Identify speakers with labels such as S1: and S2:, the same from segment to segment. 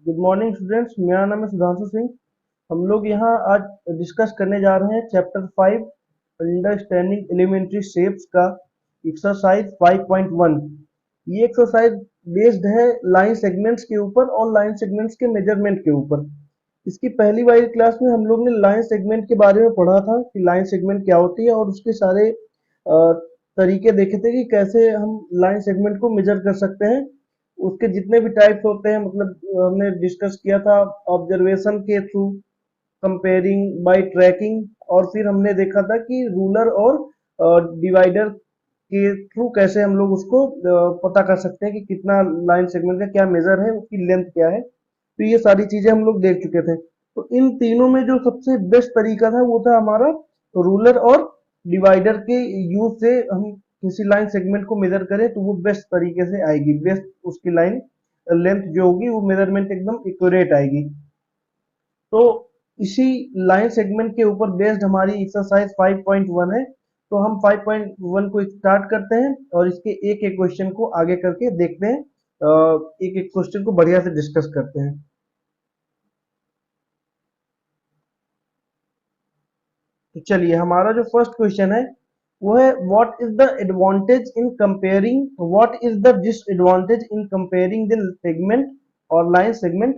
S1: Good morning students, मेरा नाम है सुधांशु सिंह। हम लोग यहाँ आज डिस्कस करने जा रहे हैं चैप्टर 5 अंडरस्टैंडिंग एलिमेंट्री शेप्स का एक्सरसाइज 5.1। ये एक्सरसाइज बेस्ड है लाइन सेगमेंट्स के ऊपर और लाइन सेगमेंट्स के मेजरमेंट के ऊपर। इसकी पहली वाली क्लास में हम लोग ने लाइन सेगमेंट के बारे में पढ़ा था कि लाइन सेगमेंट क्या होती है और उसके सारे तरीके देखे थे कि कैसे हम लाइन सेगमेंट को मेजर कर सकते हैं। उसके जितने भी टाइप्स होते हैं, मतलब हमने डिस्कस किया था ऑब्जर्वेशन के थ्रू, कंपेयरिंग बाय ट्रैकिंग, और फिर हमने देखा था कि रूलर और डिवाइडर के थ्रू कैसे हम लोग उसको पता कर सकते हैं कि कितना लाइन सेगमेंट का क्या मेजर है, उसकी लेंथ क्या है। तो ये सारी चीजें हम लोग देख चुके थे। तो इन तीनों में जो सबसे बेस्ट तरीका था वो था हमारा रूलर और डिवाइडर के यूज से हम किसी लाइन सेगमेंट को मेजर करें तो वो बेस्ट तरीके से आएगी, बेस्ट उसकी लाइन लेंथ जो होगी वो मेजरमेंट एकदम एक्यूरेट आएगी। तो इसी लाइन सेगमेंट के ऊपर बेस्ड हमारी एक्सरसाइज 5.1 है। तो हम 5.1 को स्टार्ट करते हैं और इसके एक एक क्वेश्चन को आगे करके देखते हैं, एक एक क्वेश्चन को बढ़िया से डिस्कस करते हैं। तो चलिए, हमारा जो फर्स्ट क्वेश्चन है वो है what is the advantage in comparing, what is the disadvantage in comparing the segment और line segment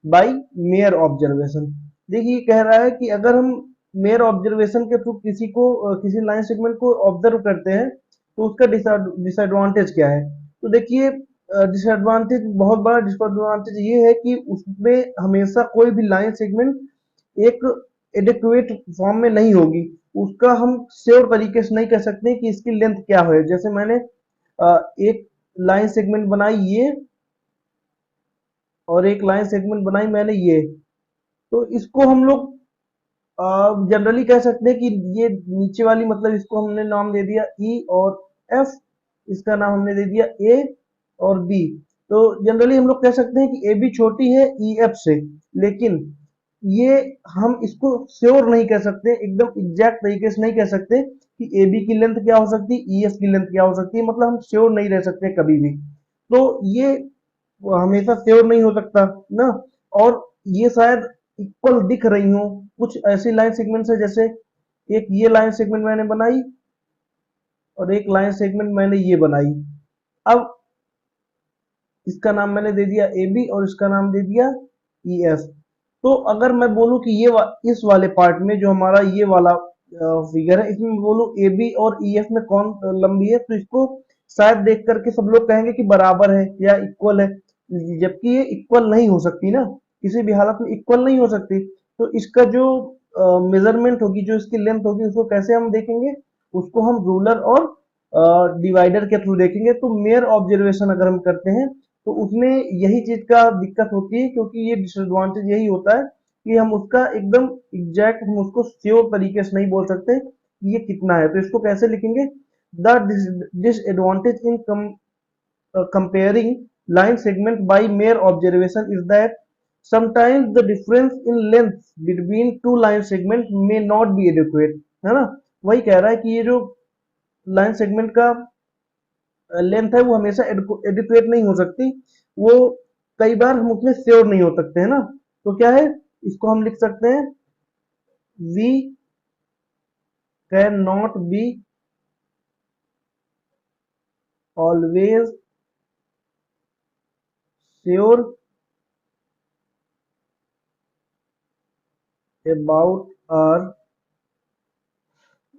S1: by mere observation. देखिए, कह रहा है कि अगर हम मेयर ऑब्जर्वेशन के थ्रू किसी लाइन सेगमेंट को ऑब्जर्व करते हैं तो उसका डिसएडवांटेज क्या है। तो देखिए, डिसएडवांटेज, बहुत बड़ा डिसएडवांटेज ये है कि उसमें हमेशा कोई भी लाइन सेगमेंट एक एडिक्वेट फॉर्म में नहीं होगी। उसका हम श्योर तरीके से नहीं कह सकते कि इसकी लेंथ क्या है। जैसे मैंने एक लाइन सेगमेंट बनाई ये, और एक लाइन सेगमेंट बनाई मैंने ये, तो इसको हम लोग जनरली कह सकते हैं कि ये नीचे वाली, मतलब इसको हमने नाम दे दिया ई और एफ, इसका नाम हमने दे दिया ए और बी। तो जनरली हम लोग कह सकते हैं कि ए बी छोटी है ई एफ से, लेकिन ये हम इसको श्योर नहीं कह सकते, एकदम एग्जैक्ट तरीके से नहीं कह सकते कि ए बी की लेंथ क्या हो सकती है, ई एफ की लेंथ क्या हो सकती है, मतलब हम श्योर नहीं रह सकते कभी भी। तो ये हमेशा श्योर नहीं हो सकता ना। और ये शायद इक्वल दिख रही हो। कुछ ऐसी लाइन सेगमेंट्स है, जैसे एक ये लाइन सेगमेंट मैंने बनाई और एक लाइन सेगमेंट मैंने ये बनाई। अब इसका नाम मैंने दे दिया ए बी और इसका नाम दे दिया ई एफ। तो अगर मैं बोलूं कि इस वाले पार्ट में जो हमारा ये वाला फिगर है, इसमें बोलूं ए बी और ई एफ में कौन लंबी है, तो इसको शायद देख करके सब लोग कहेंगे कि बराबर है या इक्वल है, जबकि ये इक्वल नहीं हो सकती ना, किसी भी हालत में इक्वल नहीं हो सकती। तो इसका जो मेजरमेंट होगी, जो इसकी लेंथ होगी, उसको कैसे हम देखेंगे, उसको हम रूलर और डिवाइडर के थ्रू देखेंगे। तो मेयर ऑब्जर्वेशन अगर हम करते हैं तो उसमें यही चीज का दिक्कत होती है, क्योंकि ये डिसएडवांटेज यही होता है कि हम उसका एकदम एग्जैक्ट, हम उसको श्योर तरीके से नहीं बोल सकते कि ये कितना है। तो इसको कैसे लिखेंगे, the disadvantage in comparing line segment by mere observation is that sometimes the difference in length between two line segments may not be adequate, है ना। वही कह रहा है कि ये जो लाइन सेगमेंट का लेंथ है वो हमेशा एडिक्वेट नहीं हो सकती, वो कई बार हम उसमें श्योर नहीं हो सकते, है ना। तो क्या है, इसको हम लिख सकते हैं we can not be always sure about our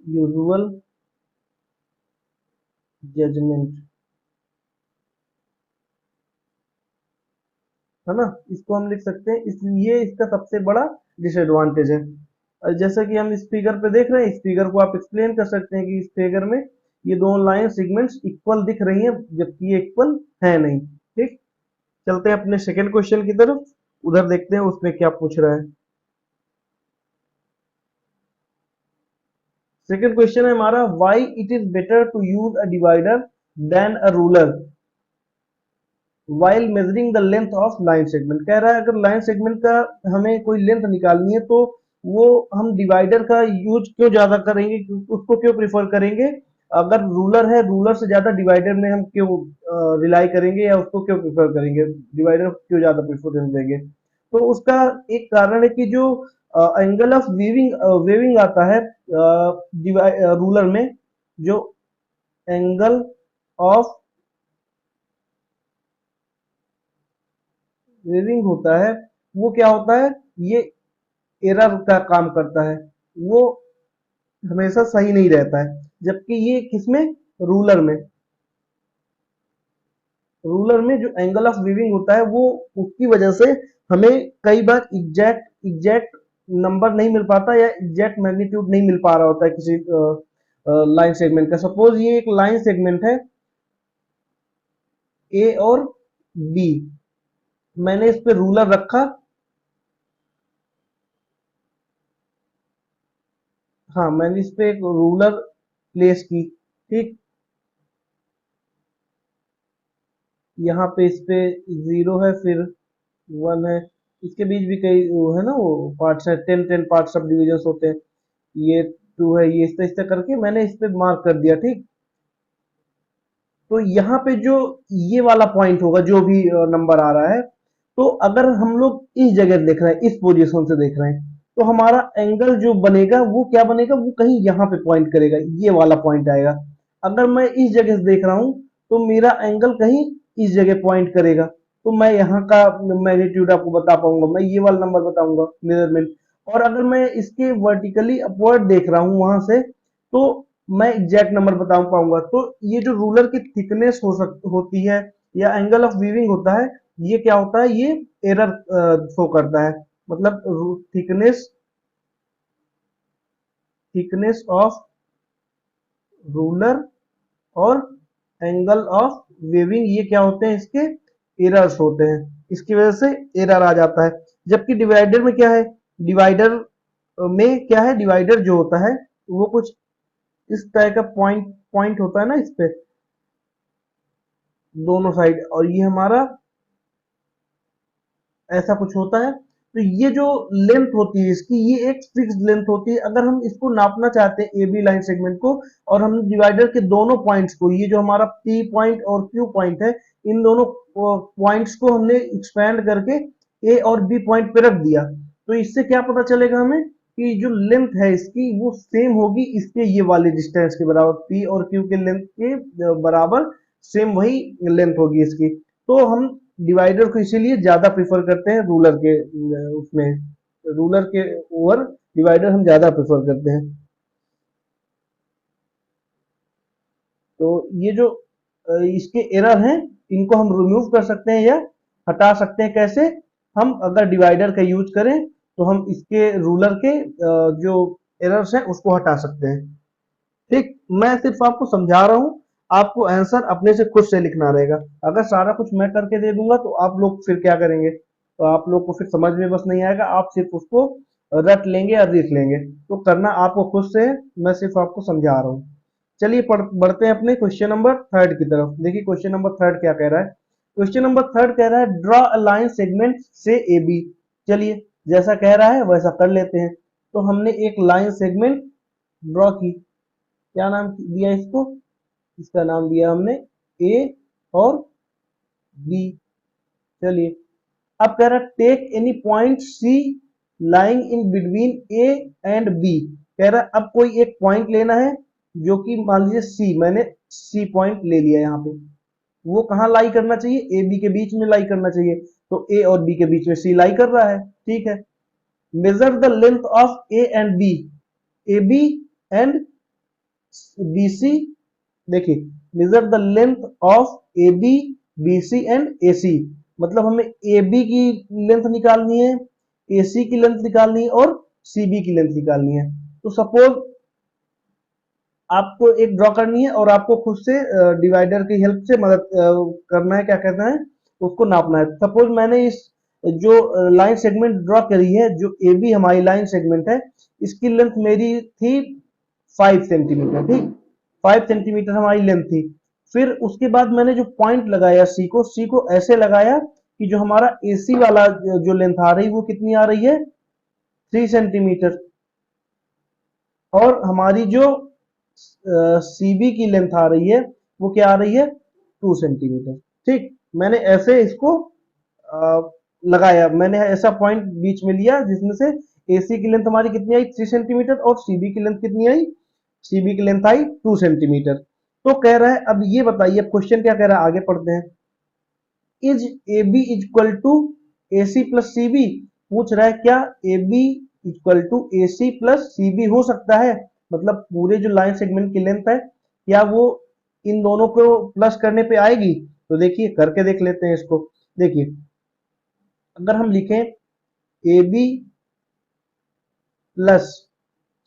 S1: usual judgement, है ना। इसको हम लिख सकते हैं, इसलिए इसका सबसे बड़ा डिसएडवांटेज है। जैसा कि हम इस फिगर पे देख रहे हैं, इस फिगर को आप एक्सप्लेन कर सकते हैं कि इस फिगर में ये दोनों लाइन सेगमेंट्स इक्वल दिख रही हैं, जबकि ये इक्वल है नहीं। ठीक, चलते हैं अपने सेकंड क्वेश्चन की तरफ, उधर देखते हैं उसमें क्या पूछ रहा है। सेकंड क्वेश्चन है हमारा, why it is better to use a divider than a ruler while measuring the length of line segment। कह रहा है अगर लाइन सेगमेंट का हमें कोई लेंथ निकालनी है तो वो हम डिवाइडर का यूज क्यों ज्यादा करेंगे, उसको क्यों प्रिफर करेंगे अगर रूलर है, रूलर से ज्यादा डिवाइडर में हम क्यों रिलाई करेंगे या उसको क्यों प्रेफर करेंगे, डिवाइडर क्यों ज्यादा प्रेफरेंस देंगे? तो उसका एक कारण है कि जो एंगल ऑफ वीविंग वेविंग आता है रूलर में, जो एंगल ऑफ वेविंग होता है वो क्या होता है, ये एरर का काम करता है, वो हमेशा सही नहीं रहता है। जबकि ये किसमें, रूलर में, रूलर में जो एंगल ऑफ वीविंग होता है वो, उसकी वजह से हमें कई बार एग्जैक्ट नंबर नहीं मिल पाता या एग्जैक्ट मैग्नीट्यूड नहीं मिल पा रहा होता है किसी लाइन सेगमेंट का। सपोज ये एक लाइन सेगमेंट है ए और बी, मैंने इस पे रूलर रखा, हाँ मैंने इस पे एक रूलर प्लेस की, ठीक, यहाँ पे इस पे जीरो है, फिर वन है, इसके बीच भी कई वो है ना, वो पार्ट्स है, 10 पार्ट सब डिविजन होते हैं, ये टू है, ये इस तरह करके मैंने इस पे मार्क कर दिया, ठीक। तो यहाँ पे जो ये वाला पॉइंट होगा, जो भी नंबर आ रहा है, तो अगर हम लोग इस जगह देख रहे हैं, इस पोजीशन से देख रहे हैं, तो हमारा एंगल जो बनेगा वो क्या बनेगा, वो कहीं यहाँ पे पॉइंट करेगा, ये वाला पॉइंट आएगा। अगर मैं इस जगह से देख रहा हूँ तो मेरा एंगल कहीं इस जगह पॉइंट करेगा, तो मैं यहाँ का मैग्नीट्यूड आपको बता पाऊंगा, मैं ये वाला नंबर बताऊंगा मेजरमेंट। और अगर मैं इसके वर्टिकली अपवर्ड देख रहा हूँ वहां से, तो मैं एग्जैक्ट नंबर बता पाऊंगा। तो ये जो रूलर की थिकनेस होती है या एंगल ऑफ वीविंग होता है, ये क्या होता है, ये एरर शो करता है। मतलब थिकनेस थिकनेस ऑफ रूलर और एंगल ऑफ वेविंग, ये क्या होते हैं, इसके एरर्स होते हैं, इसकी वजह से एरर आ जाता है। जबकि डिवाइडर में क्या है, डिवाइडर में क्या है, डिवाइडर जो होता है वो कुछ इस तरह का पॉइंट पॉइंट होता है ना इस पे, दोनों साइड, और ये हमारा ऐसा कुछ होता है। तो ये जो लेंथ होती है इसकी, ये एक फिक्स्ड लेंथ होती है। अगर हम इसको नापना चाहते हैं ए बी लाइन सेगमेंट को, और हम डिवाइडर के दोनों पॉइंट्स को, ये जो हमारा पी पॉइंट और क्यू पॉइंट है, इन दोनों पॉइंट्स को हमने एक्सपैंड करके ए और बी पॉइंट पे रख दिया, तो इससे क्या पता चलेगा हमें कि जो लेंथ है इसकी वो सेम होगी इसके ये वाले डिस्टेंस के बराबर, पी और क्यू के लेंथ के बराबर सेम वही लेंथ होगी इसकी। तो हम डिवाइडर को इसीलिए ज्यादा प्रेफर करते हैं रूलर के उसमें, रूलर के ओवर डिवाइडर हम ज्यादा प्रेफर करते हैं। तो ये जो इसके एरर हैं, इनको हम रिमूव कर सकते हैं या हटा सकते हैं। कैसे, हम अगर डिवाइडर का यूज करें तो हम इसके रूलर के जो एरर्स हैं उसको हटा सकते हैं, ठीक। मैं सिर्फ आपको समझा रहा हूँ, आपको आंसर अपने से खुद से लिखना रहेगा। अगर सारा कुछ मैं करके दे दूंगा तो आप लोग फिर क्या करेंगे, तो आप लोग को फिर समझ में बस नहीं आएगा, आप सिर्फ उसको रट लेंगे या लिख लेंगे। तो करना आपको खुद से है, मैं सिर्फ आपको समझा रहा हूँ। चलिए बढ़ते हैं अपने क्वेश्चन नंबर थर्ड की तरफ। देखिए क्वेश्चन नंबर थर्ड क्या कह रहा है। क्वेश्चन नंबर थर्ड कह रहा है ड्रॉ अ लाइन सेगमेंट से ए बी। चलिए जैसा कह रहा है वैसा कर लेते हैं। तो हमने एक लाइन सेगमेंट ड्रॉ की, क्या नाम दिया इसको, इसका नाम दिया हमने ए और बी। चलिए अब कह रहा है take any point C lying in between A and B. कह रहा है अब कोई एक पॉइंट लेना है, जो कि मान लीजिए सी, मैंने सी पॉइंट ले लिया यहाँ पे, वो कहाँ लाई करना चाहिए, ए बी के बीच में लाई करना चाहिए। तो ए और बी के बीच में सी लाई कर रहा है, ठीक है। Measure the length of A and B, A B and B C. देखिए measure the length of A B, B C and A C, मतलब हमें ए बी की लेंथ निकालनी है, ए सी की लेंथ निकालनी है और सी बी की लेंथ निकालनी है। तो सपोज आपको एक ड्रॉ करनी है और आपको खुद से डिवाइडर की हेल्प से मदद करना है, क्या कहते हैं, उसको नापना है। सपोज मैंने इस जो लाइन सेगमेंट ड्रॉ करी है, जो ए बी हमारी लाइन सेगमेंट है, इसकी लेंथ मेरी थी 5 सेंटीमीटर, ठीक, 5 सेंटीमीटर हमारी लेंथ थी। फिर उसके बाद मैंने जो पॉइंट लगाया सी को ऐसे लगाया कि जो हमारा एसी वाला जो लेंथ आ रही वो कितनी आ रही है, 3 सेंटीमीटर, और हमारी जो सीबी की लेंथ आ रही है वो क्या आ रही है 2 सेंटीमीटर। ठीक, मैंने ऐसे इसको लगाया, मैंने ऐसा पॉइंट बीच में लिया जिसमें से एसी की लेंथ हमारी कितनी आई 3 सेंटीमीटर और सीबी की लेंथ कितनी आई, सीबी की लेंथ आई 2 सेंटीमीटर। तो कह रहा है अब ये बताइए, अब क्वेश्चन क्या कह रहा है आगे पढ़ते हैं। Is A B equal to A C plus C B, पूछ रहा है क्या A B equal to A C plus C B हो सकता है, मतलब पूरे जो लाइन सेगमेंट की लेंथ है क्या वो इन दोनों को प्लस करने पे आएगी। तो देखिए करके देख लेते हैं इसको। देखिए अगर हम लिखें A B plus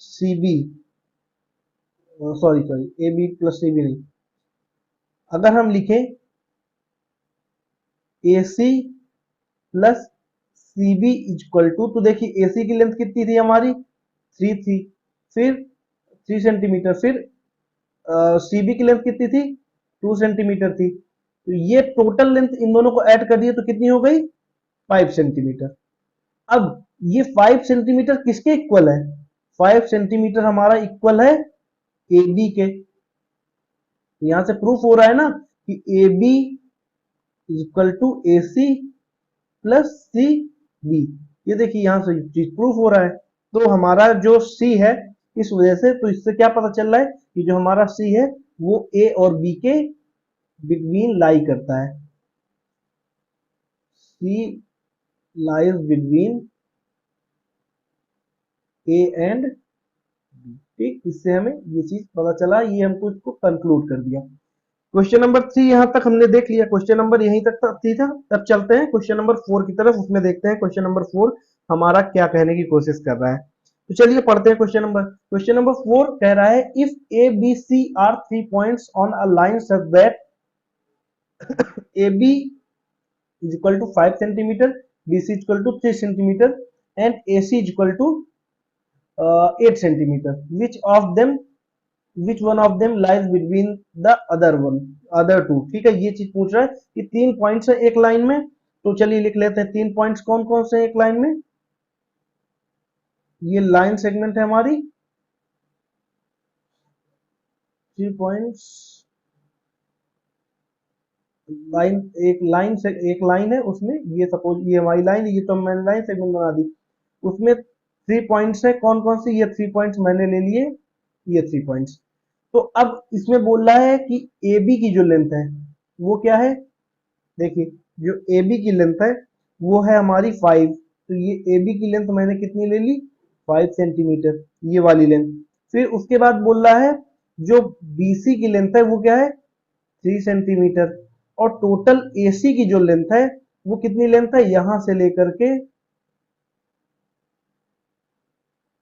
S1: C B, sorry sorry A B plus C B नहीं, अगर हम लिखें A C plus C B equal to, तो देखिए एसी की लेंथ कितनी थी हमारी 3 थी, फिर 3 सेंटीमीटर, फिर सीबी की लेंथ कितनी थी 2 सेंटीमीटर थी, तो ये टोटल लेंथ इन दोनों को ऐड कर दिए तो कितनी हो गई 5 सेंटीमीटर। अब ये 5 सेंटीमीटर किसके इक्वल है, 5 सेंटीमीटर हमारा इक्वल है ए बी के। तो यहां से प्रूफ हो रहा है ना कि A B equal to A C plus C B, ये देखिए यहां से चीज प्रूफ हो रहा है। तो हमारा जो सी है इस वजह से, तो इससे क्या पता चल रहा है कि जो हमारा सी है वो ए और बी के बिटवीन लाई करता है, C lies between A and B. ठीक, इससे हमें ये चीज पता चला, ये हमको इसको कंक्लूड कर दिया। क्वेश्चन नंबर 3 यहां तक हमने देख लिया, क्वेश्चन नंबर यहीं तक था। तब चलते हैं क्वेश्चन नंबर 4 की तरफ, उसमें देखते हैं क्वेश्चन नंबर 4 हमारा क्या कहने की कोशिश कर रहा है। तो चलिए पढ़ते हैं क्वेश्चन नंबर 4 कह रहा है if A B C are 3 points on a line such that A B is equal to 5 centimeter, BC is equal to 3 centimeter and AC is equal to 8 centimeter. Which one of them lies between the other two। ठीक है, ये चीज पूछ रहा है कि 3 points है एक लाइन में, तो चलिए लिख लेते हैं 3 पॉइंट्स कौन कौन से एक लाइन में। ये लाइन सेगमेंट है हमारी, 3 पॉइंट्स, लाइन, एक लाइन है उसमें, ये सपोज ये हमारी लाइन है, ये तो मैंने लाइन सेगमेंट बना दी, उसमें 3 पॉइंट्स है कौन कौन से, ये 3 पॉइंट्स मैंने ले लिए, ये 3 पॉइंट्स। तो अब इसमें बोल रहा है कि ए बी की जो लेंथ है वो क्या है, देखिए जो ए बी की लेंथ है वो है हमारी 5, तो ये ए बी की लेंथ मैंने कितनी ले ली 5 सेंटीमीटर, ये वाली लेंथ। फिर उसके बाद बोल रहा है जो बी सी की लेंथ है वो क्या है 3 सेंटीमीटर, और टोटल एसी की जो लेंथ है वो कितनी लेंथ है, यहां से लेकर के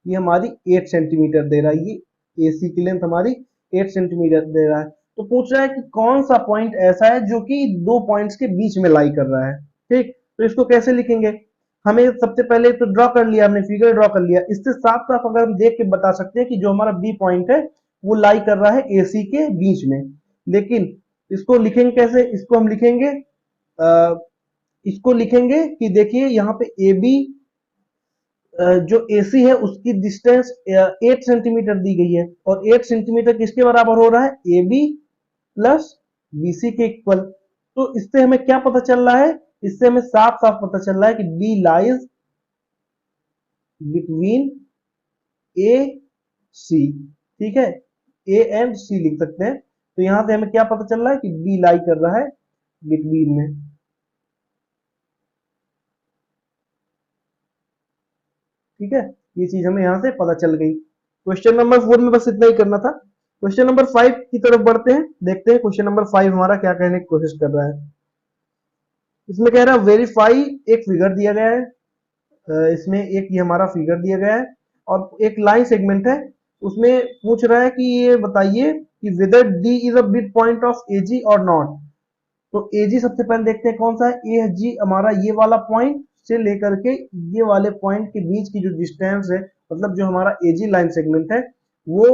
S1: ये हमारी 8 सेंटीमीटर दे रहा है, ये एसी की लेंथ हमारी 8 सेंटीमीटर दे रहा है। तो पूछ रहा है कि कौन सा पॉइंट ऐसा है जो कि दो पॉइंट्स के बीच में लाई कर रहा है। ठीक, तो इसको कैसे लिखेंगे, हमें सबसे पहले तो ड्रॉ कर लिया हमने, फिगर ड्रॉ कर लिया, इससे साफ साफ अगर हम देख के बता सकते हैं कि जो हमारा बी पॉइंट है वो लाई कर रहा है एसी के बीच में। लेकिन इसको लिखेंगे कैसे, इसको लिखेंगे कि देखिए यहाँ पे ए बी जो एसी है उसकी डिस्टेंस 8 सेंटीमीटर दी गई है, और 8 सेंटीमीटर किसके बराबर हो रहा है ए बी प्लस बीसी के इक्वल। तो इससे हमें क्या पता चल रहा है, इससे हमें साफ साफ पता चल रहा है कि बी लाइज बिटवीन ए सी। ठीक है, ए एंड सी लिख सकते हैं। तो यहां से हमें क्या पता चल रहा है कि बी लाई कर रहा है बिटवीन में। ठीक है, ये चीज हमें यहां से पता चल गई। क्वेश्चन नंबर 4 में बस इतना ही करना था। क्वेश्चन नंबर 5 की तरफ बढ़ते हैं, देखते हैं क्वेश्चन नंबर 5 हमारा क्या कहने की कोशिश कर रहा है। इसमें कह रहा है वेरीफाई, एक फिगर दिया गया है, इसमें एक ये हमारा फिगर दिया गया है और एक लाइन सेगमेंट है, उसमें पूछ रहा है कि ये बताइए कि whether D is a mid point of AG और नॉट। तो एजी सबसे पहले देखते हैं कौन सा है, ए जी हमारा ये वाला पॉइंट से लेकर के ये वाले पॉइंट के बीच की जो डिस्टेंस है, मतलब जो हमारा एजी लाइन सेगमेंट है वो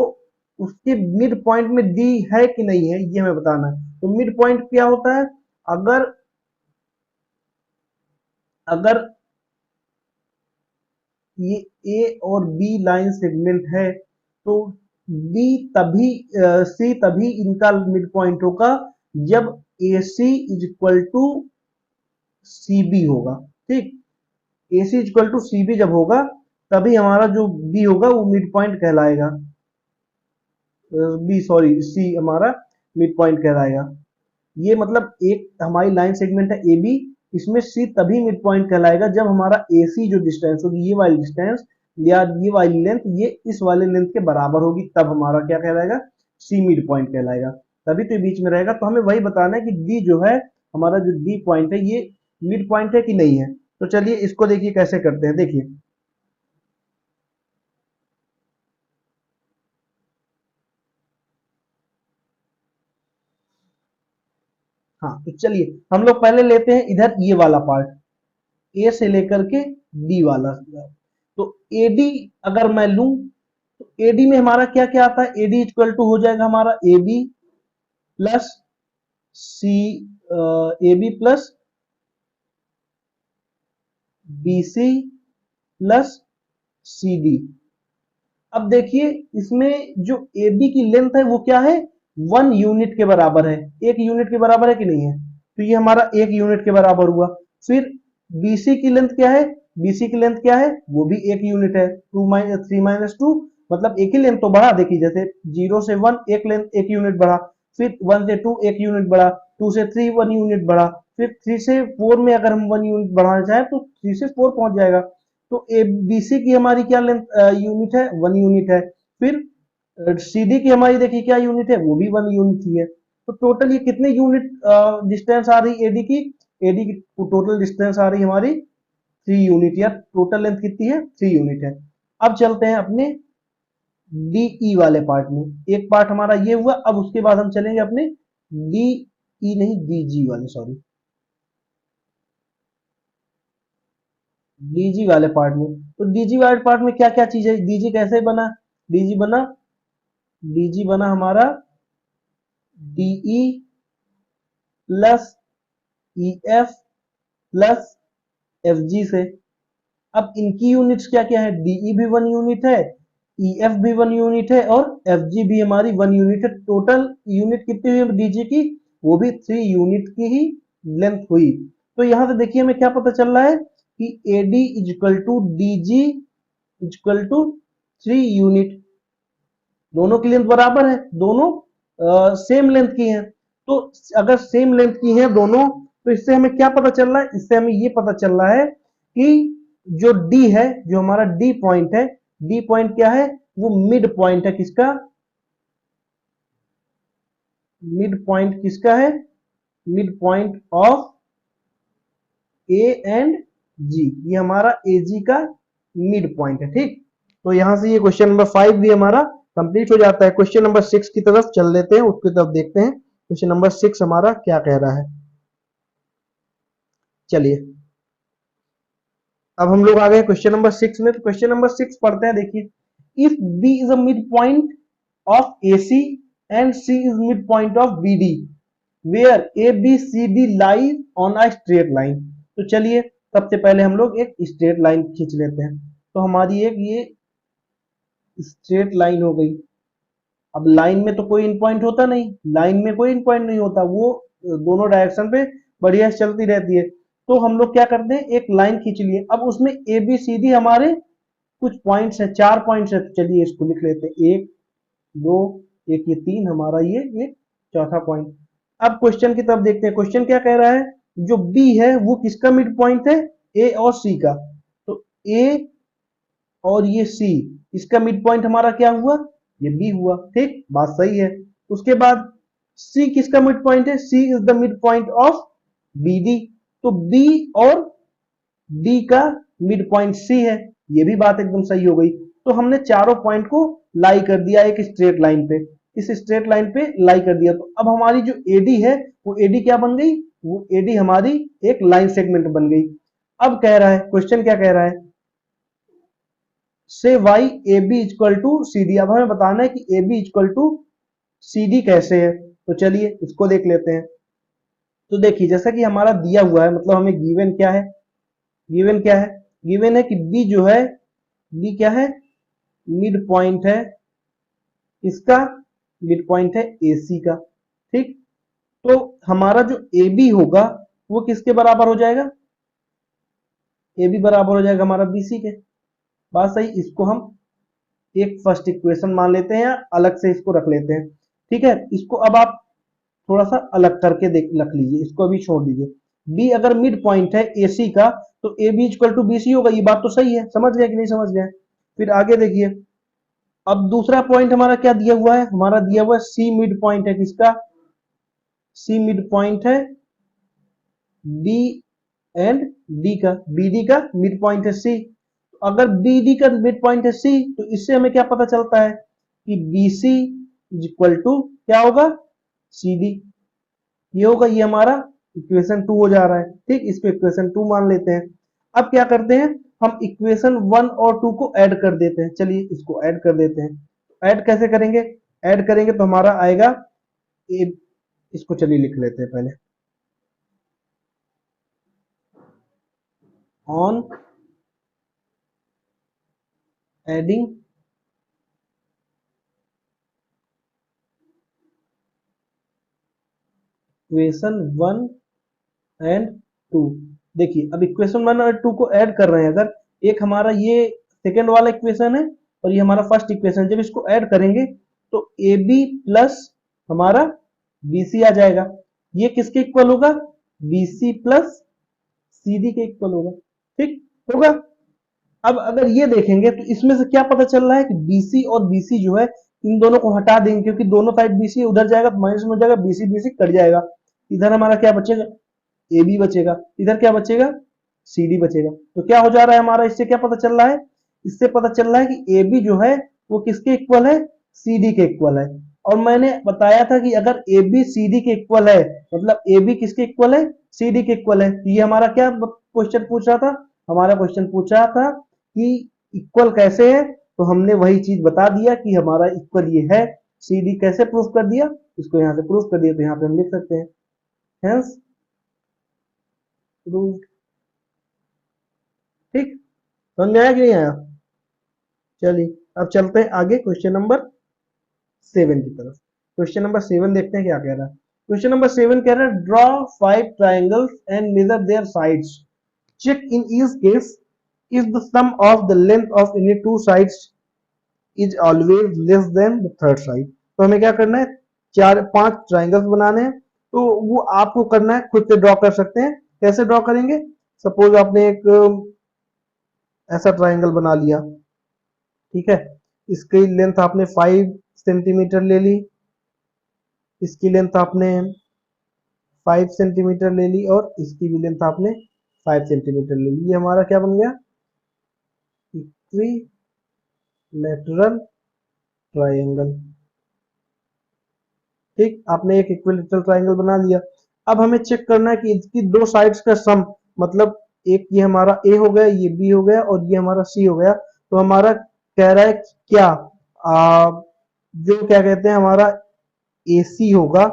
S1: उसके मिड पॉइंट में डी है कि नहीं है ये हमें बताना है। तो मिड पॉइंट क्या होता है, अगर अगर ये ए और बी लाइन सेगमेंट है तो बी तभी सी तभी इनका मिड पॉइंट होगा जब A C is equal to C B होगा। ठीक, A C is equal to C B जब होगा तभी हमारा जो बी होगा वो मिड पॉइंट कहलाएगा। बी सॉरी सी हमारा मिड पॉइंट कहलाएगा। ये मतलब एक हमारी लाइन सेगमेंट है ए बी, इसमें सी तभी मिड पॉइंट कहलाएगा जब हमारा ए सी जो डिस्टेंस होगी ये वाली डिस्टेंस या ये वाली लेंथ ये इस वाले लेंथ के बराबर होगी, तब हमारा क्या कहलाएगा, सी मिड पॉइंट कहलाएगा। तभी तो ये बीच में रहेगा। तो हमें वही बताना है कि डी जो है हमारा जो डी पॉइंट है ये मिड पॉइंट है कि नहीं है। तो चलिए इसको देखिए कैसे करते हैं। देखिए हाँ, तो चलिए हम लोग पहले लेते हैं इधर ये वाला पार्ट, ए से लेकर के डी वाला। तो एडी अगर मैं लूं तो एडी में हमारा क्या क्या आता है, एडी इक्वल टू हो जाएगा हमारा A B plus C, A B plus B C plus C D. अब देखिए इसमें जो ए बी की लेंथ है वो क्या है, 1 यूनिट के बराबर है। 1 यूनिट के बराबर है कि नहीं है, तो ये हमारा 1 यूनिट के बराबर हुआ। फिर बीसी की लेंथ क्या है, बीसी की लेंथ क्या है, वो भी 1 यूनिट है। 3 - 2 मतलब एक ही लेंथ तो बढ़ा। देखिए जैसे 0 से 1 एक लेंथ 1 यूनिट बढ़ा, फिर 1 से 2 1 यूनिट बढ़ा, 2 से 3 1 यूनिट बढ़ा, फिर 3 से 4 में अगर हम 1 यूनिट बढ़ाना चाहें तो 3 से 4 पहुंच जाएगा। तो ए बी सी की हमारी क्या लेंथ यूनिट है, 1 यूनिट है। फिर सी डी की हमारी देखिए क्या यूनिट है, वो भी 1 यूनिट ही है। तो टोटल ये कितने यूनिट डिस्टेंस आ रही एडी की, एडी की टोटल डिस्टेंस आ रही हमारी 3 यूनिट, या टोटल लेंथ कितनी है, 3 यूनिट है। अब चलते हैं अपने डीई वाले पार्ट में। एक पार्ट हमारा ये हुआ, अब उसके बाद हम चलेंगे अपने डी ई नहीं डी जी वाले, सॉरी डीजी वाले पार्ट में। तो डीजी वाले पार्ट में क्या क्या चीज है, डीजी कैसे बना, डीजी बना, डीजी बना हमारा D E plus E F plus F G से। अब इनकी यूनिट्स क्या क्या है, डीई भी 1 यूनिट है, ई एफ भी 1 यूनिट है, और एफ जी भी हमारी 1 यूनिट है। टोटल यूनिट कितनी हुई डीजी की, वो भी 3 यूनिट की ही लेंथ हुई। तो यहां से देखिए हमें क्या पता चल रहा है कि A D equal to D G equal to 3 unit. दोनों की लेंथ बराबर है, दोनों सेम लेंथ की हैं। तो अगर सेम लेंथ की हैं दोनों, तो इससे हमें क्या पता चल रहा है, इससे हमें ये पता चल रहा है कि जो डी है, जो हमारा डी पॉइंट है, डी पॉइंट क्या है, वो मिड पॉइंट है। किसका, मिड पॉइंट किसका है, mid point of A and G, ये हमारा ए जी का मिड पॉइंट है। ठीक, तो यहां से ये क्वेश्चन नंबर 5 भी हमारा कंप्लीट हो जाता है। क्वेश्चन नंबर 6 की तरफ चल लेते हैं, उसकी तरफ देखते हैं क्वेश्चन नंबर 6 हमारा क्या कह रहा है। चलिए अब हम लोग आ गए क्वेश्चन नंबर 6 में। तो क्वेश्चन नंबर 6 पढ़ते हैं। देखिए if B is a mid point of A C and C is mid point of B D where A B C D lies on a straight line. तो चलिए सबसे पहले हम लोग एक स्ट्रेट लाइन खींच लेते हैं। तो हमारी एक ये स्ट्रेट लाइन हो गई। अब लाइन में तो कोई इन पॉइंट होता नहीं, लाइन में कोई इन पॉइंट नहीं होता, वो दोनों डायरेक्शन पे बढ़िया से चलती रहती है। तो हम लोग क्या करते हैं, एक लाइन खींच लिए। अब उसमें ए बी सी डी हमारे कुछ पॉइंट्स है, 4 पॉइंट्स है। तो चलिए इसको लिख लेते हैं, 1 2, एक ये 3 हमारा, ये चौथा पॉइंट। अब क्वेश्चन की तरफ देखते हैं। क्वेश्चन क्या कह रहा है, जो बी है वो किसका मिड पॉइंट है, ए और सी का। तो ए और ये सी, इसका मिड पॉइंट हमारा क्या हुआ, ये बी हुआ। ठीक, बात सही है। उसके बाद सी किसका मिड पॉइंट है, C is the mid point of B D. तो बी और डी का मिड पॉइंट सी है, ये भी बात एकदम सही हो गई। तो हमने चारों पॉइंट को लाई कर दिया एक स्ट्रेट लाइन पे, इस स्ट्रेट लाइन पे लाई कर दिया। तो अब हमारी जो एडी है वो एडी क्या बन गई, वो एडी हमारी एक लाइन सेगमेंट बन गई। अब कह रहा है, क्वेश्चन क्या कह रहा है, say why A B equal to C D. अब हमें बताना है कि A B equal to C D कैसे है। तो चलिए इसको देख लेते हैं। तो देखिए जैसा कि हमारा दिया हुआ है, मतलब हमें गिवन क्या है, गिवन क्या है, गिवन है कि बी जो है, बी क्या है, मिड पॉइंट है इसका मिड पॉइंट है AC का। ठीक, तो हमारा जो AB होगा वो किसके बराबर हो जाएगा? AB बराबर हो जाएगा हमारा BC के। बात सही। इसको हम एक फर्स्ट इक्वेशन मान लेते हैं या अलग से इसको रख लेते हैं। ठीक है, इसको अब आप थोड़ा सा अलग करके देख रख लीजिए, इसको अभी छोड़ दीजिए। बी अगर मिड पॉइंट है AC का तो AB इक्वल टू BC होगा। ये बात तो सही है, समझ गए कि नहीं समझ गए? फिर आगे देखिए, अब दूसरा पॉइंट हमारा क्या दिया हुआ है? हमारा दिया हुआ है C मिड पॉइंट है किसका? C मिड पॉइंट है B एंड D का। BD का मिड पॉइंट है C। अगर BD का मिड पॉइंट है C तो इससे हमें क्या पता चलता है कि BC इज इक्वल टू क्या होगा? CD। ये होगा, ये हमारा इक्वेशन 2 हो जा रहा है। ठीक, इसको इक्वेशन 2 मान लेते हैं। अब क्या करते हैं, हम इक्वेशन 1 और 2 को ऐड कर देते हैं। चलिए इसको ऐड कर देते हैं। ऐड कैसे करेंगे? ऐड करेंगे तो हमारा आएगा ए, इसको चलिए लिख लेते हैं पहले। On adding equation 1 and 2। देखिए अब इक्वेशन 1 और 2 को ऐड कर रहे हैं। अगर एक हमारा ये सेकेंड वाला इक्वेशन है और ये हमारा फर्स्ट इक्वेशन, जब इसको ऐड करेंगे तो AB प्लस हमारा BC आ जाएगा। ये किसके इक्वल होगा? BC प्लस CD के इक्वल होगा। ठीक होगा। अब अगर ये देखेंगे तो इसमें से क्या पता चल रहा है कि BC और BC जो है इन दोनों को हटा देंगे, क्योंकि दोनों साइड BC उधर जाएगा तो माइनस में हो जाएगा, BC BC कट जाएगा। इधर हमारा क्या बचेगा? AB बचेगा। इधर क्या बचेगा? CD बचेगा। तो क्या हो जा रहा है हमारा? इससे क्या पता चल रहा है? इससे पता चल रहा है कि AB जो है वो किसके इक्वल है? CD के इक्वल है। और मैंने बताया था कि अगर AB CD के इक्वल है मतलब AB किसके इक्वल है? CD के इक्वल है। तो ये हमारा क्या क्वेश्चन पूछ रहा था? हमारा क्वेश्चन पूछ रहा था कि इक्वल कैसे है, तो हमने वही चीज बता दिया कि हमारा इक्वल ये है। CD कैसे प्रूफ कर दिया? इसको यहाँ से प्रूफ कर दिया, तो यहाँ पे हम लिख सकते हैं हेंस प्रूफ। ठीक, समझ में आया कि नहीं आया? चलिए अब चलते हैं आगे क्वेश्चन नंबर 7 की तरफ। क्वेश्चन नंबर 7 देखते हैं क्या कह रहा है। क्वेश्चन नंबर 7 कह रहा है draw 5 triangles and measure their sides. Check in each case if the sum of the length of any two sides is always less than the third side। तो हमें क्या करना है? 4-5 ट्राइंगल्स बनाने हैं। तो वो आपको करना है, खुद से ड्रॉ कर सकते हैं। कैसे ड्रॉ करेंगे? सपोज आपने एक ऐसा ट्राइंगल बना लिया। ठीक है, इसकी लेंथ आपने 5 सेंटीमीटर ले ली, इसकी लेंथ आपने 5 सेंटीमीटर ले ली और इसकी भी लेंथ आपने 5 सेंटीमीटर ले ली। ये हमारा क्या बन गया? Equilateral triangle. ठीक, आपने एक इक्विलैटरल ट्राइंगल बना लिया। अब हमें चेक करना है कि इसकी दो साइड्स का सम, मतलब एक ये हमारा A हो गया, ये B हो गया और ये हमारा C हो गया। तो हमारा कह रहा है क्या, जो क्या कहते हैं हमारा AC होगा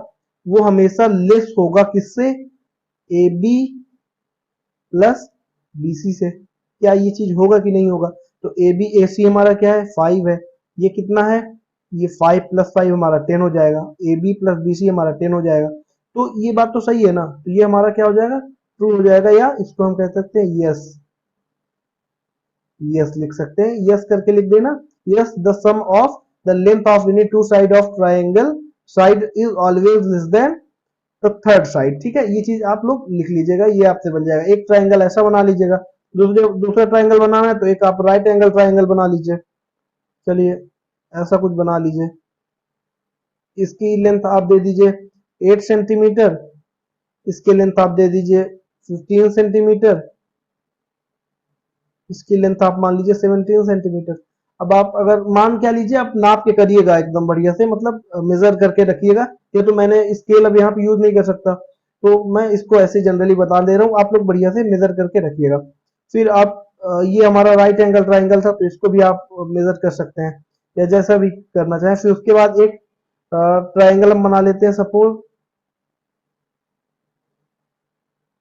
S1: वो हमेशा लेस होगा किससे? AB प्लस BC से। क्या ये चीज होगा कि नहीं होगा? तो AB AC हमारा क्या है? 5 है। ये कितना है? ये 5 प्लस 5 हमारा 10 हो जाएगा। AB प्लस BC हमारा 10 हो जाएगा। तो ये बात तो सही है ना? तो ये हमारा क्या हो जाएगा? ट्रू हो जाएगा, या इसको हम कह सकते हैं यस। यस लिख सकते हैं, यस करके लिख देना। Yes the sum of the length of any two side of triangle side is always less than the third side. ठीक है, ये चीज आप लोग लिख लीजिएगा, ये आपसे बन जाएगा। एक ट्राइंगल ऐसा बना लीजिएगा, दूसरा ट्राइंगल बनाना है तो एक आप राइट एंगल ट्राइंगल बना लीजिए। चलिए ऐसा कुछ बना लीजिए। इसकी लेंथ आप दे दीजिए 8 सेंटीमीटर, इसकी लेंथ आप दे दीजिए 15 सेंटीमीटर, इसकी लेंथ आप मान लीजिए 17 सेंटीमीटर। अब आप अगर मान क्या लीजिए, आप नाप के करिएगा एकदम बढ़िया से, मतलब मेजर करके रखिएगा। ये तो मैंने स्केल अब यहाँ पे यूज नहीं कर सकता, तो मैं इसको ऐसे जनरली बता दे रहा हूँ, आप लोग बढ़िया से मेजर करके रखिएगा। फिर आप ये हमारा राइट एंगल ट्राइंगल था तो इसको भी आप मेजर कर सकते हैं या जैसा भी करना चाहें। फिर उसके बाद एक ट्राइंगल हम बना लेते हैं। सपोज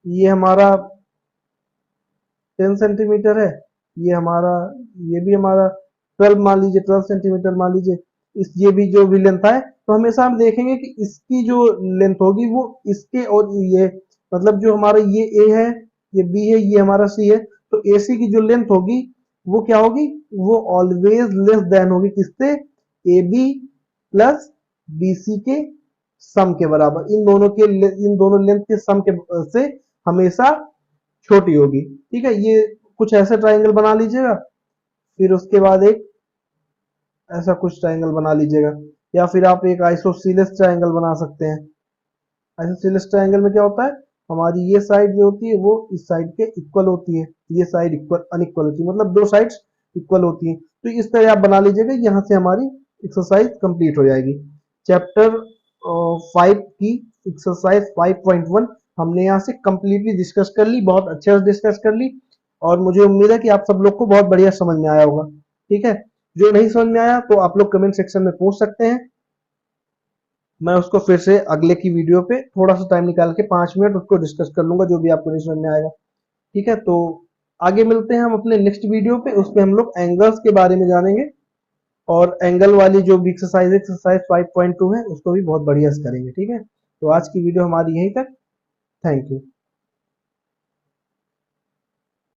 S1: ये हमारा 10 सेंटीमीटर है, ये हमारा, ये भी हमारा 12 मान लीजिए, 12 सेंटीमीटर मान लीजिए। ये भी जो भी लेंथ है, तो हमेशा हम देखेंगे कि इसकी जो लेंथ होगी वो इसके और ये मतलब जो हमारा ये ए है, ये बी है, ये हमारा सी है, तो ए सी की जो लेंथ होगी वो क्या होगी, वो ऑलवेज लेस देन होगी किससे, A B plus B C के सम के बराबर। इन दोनों लेंथ के सम के से हमेशा छोटी होगी। ठीक है, ये कुछ ऐसे ट्राइंगल बना लीजिएगा, फिर उसके बाद एक ऐसा कुछ ट्राइंगल बना लीजिएगा, या फिर आप एक आइसोसीलेस ट्राइंगल बना सकते हैं। आइसोसीलेस ट्राइंगल में क्या होता है, हमारी ये साइड जो होती है वो इस साइड के इक्वल होती है, ये साइड इक्वल अनइक्वल होती है, मतलब दो साइड्स इक्वल होती हैं। तो इस तरह आप बना लीजिएगा, यहाँ से हमारी एक्सरसाइज कंप्लीट हो जाएगी। चैप्टर 5 की एक्सरसाइज 5.1 हमने यहाँ से कंप्लीटली डिस्कस कर ली, बहुत अच्छे से डिस्कस कर ली, और मुझे उम्मीद है कि आप सब लोग को बहुत बढ़िया समझ में आया होगा। ठीक है, जो नहीं समझ में आया तो आप लोग कमेंट सेक्शन में पूछ सकते हैं, मैं उसको फिर से अगले की वीडियो पे थोड़ा सा टाइम निकाल के 5 मिनट उसको डिस्कस कर लूंगा, जो भी आपको नहीं समझ में आएगा। ठीक है, तो आगे मिलते हैं हम अपने नेक्स्ट वीडियो पे, उसपे हम लोग एंगल्स के बारे में जानेंगे, और एंगल वाली जो भी एक्सरसाइज 5.2 है उसको भी बहुत बढ़िया से करेंगे। ठीक है, तो आज की वीडियो हमारी यहीं तक। Thank you.